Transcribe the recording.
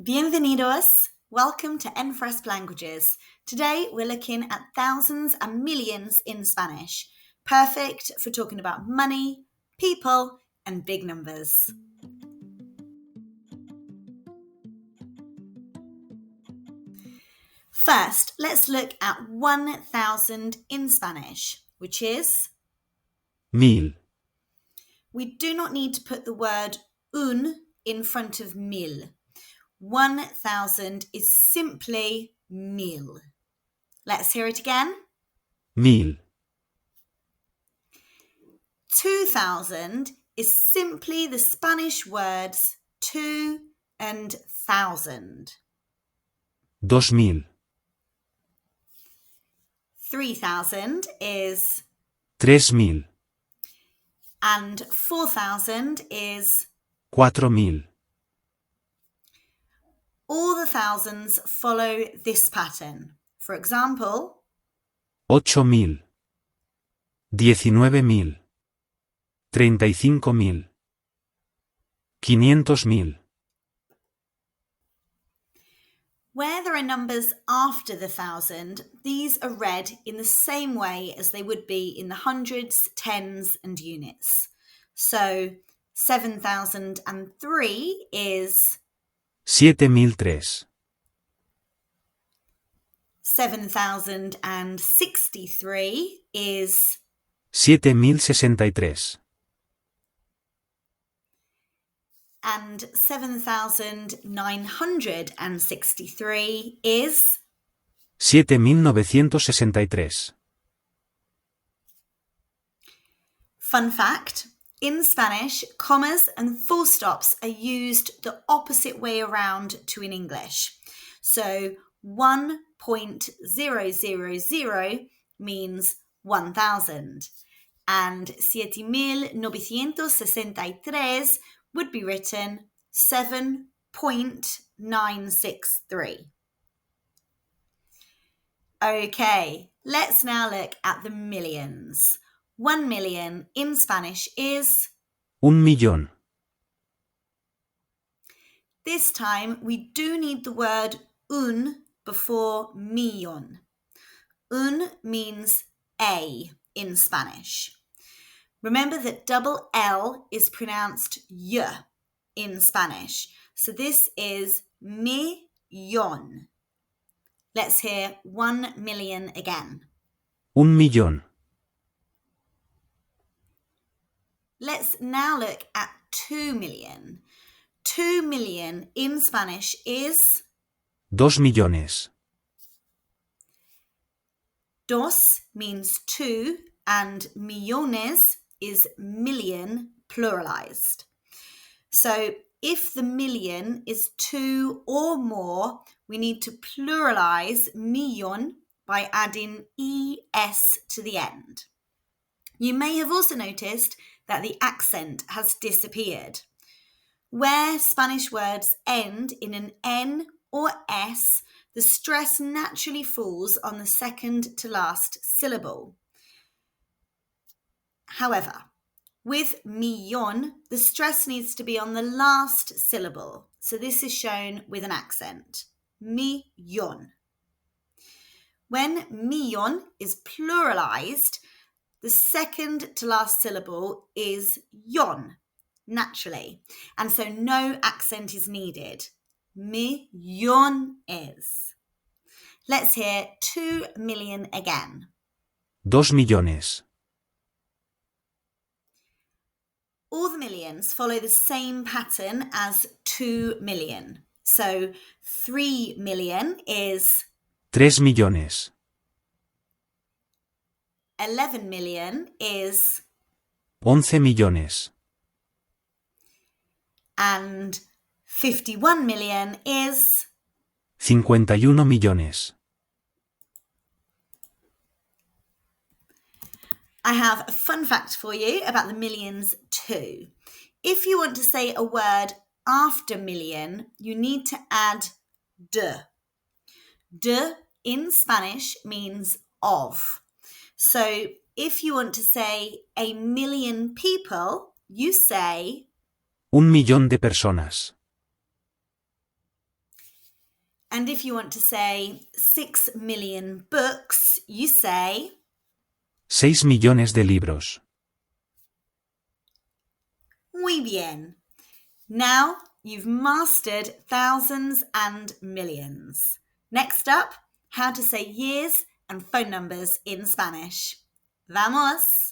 Bienvenidos! Welcome to Enfresp Languages. Today we're looking at thousands and millions in Spanish. Perfect for talking about money, people, and big numbers. First, let's look at 1,000 in Spanish, which is... Mil, We do not need to put the word un in front of mil. 1,000 is simply mil. Let's hear it again. mil, 2,000 is simply the Spanish words two and thousand. 2000, 3,000 is, 3000, and 4,000 is. 4000, All the thousands follow this pattern. For example, 8000, 19000, 35000, 500000. where there are numbers after the thousand, these are read in the same way as they would be in the hundreds, tens, and units. So 7,003 is 7003, 7,063 is 7063, and 7,963 is. 7963. Fun fact, in Spanish, commas and full stops are used the opposite way around to in English. So 1.000 means 1,000 and 7,963 would be written 7.963. Okay, let's now look at the millions. 1 million in Spanish is... 1,000,000, This time we do need the word un before millón. Un means a in Spanish. Remember that double L is pronounced y in Spanish. So this is millón. Let's hear 1 million again. 1,000,000, Let's now look at 2 million. 2 million in Spanish is... 2 millones, Dos means two and millones is million pluralized. So if the million is two or more, we need to pluralize millón by adding es to the end. You may have also noticed that the accent has disappeared. Where Spanish words end in an N or S, the stress naturally falls on the second to last syllable. However, with millón, the stress needs to be on the last syllable. So this is shown with an accent. Millón. When millón is pluralized, the second to last syllable is yon, naturally. And so no accent is needed. Millones. Let's hear 2 million again. 2 millones, All the millions follow the same pattern as 2 million. So 3 million is... 3 millones, 11 million is... 11 millones, and 51 million is... 51 millones. I have a fun fact for you about the millions too. If you want to say a word after million, you need to add de. De in Spanish means of. So if you want to say a million people, you say... 1,000,000 de personas. And if you want to say 6 million books, you say 6 millones de libros. Muy bien. Now you've mastered thousands and millions. Next up, how to say years and phone numbers in Spanish. ¡Vamos!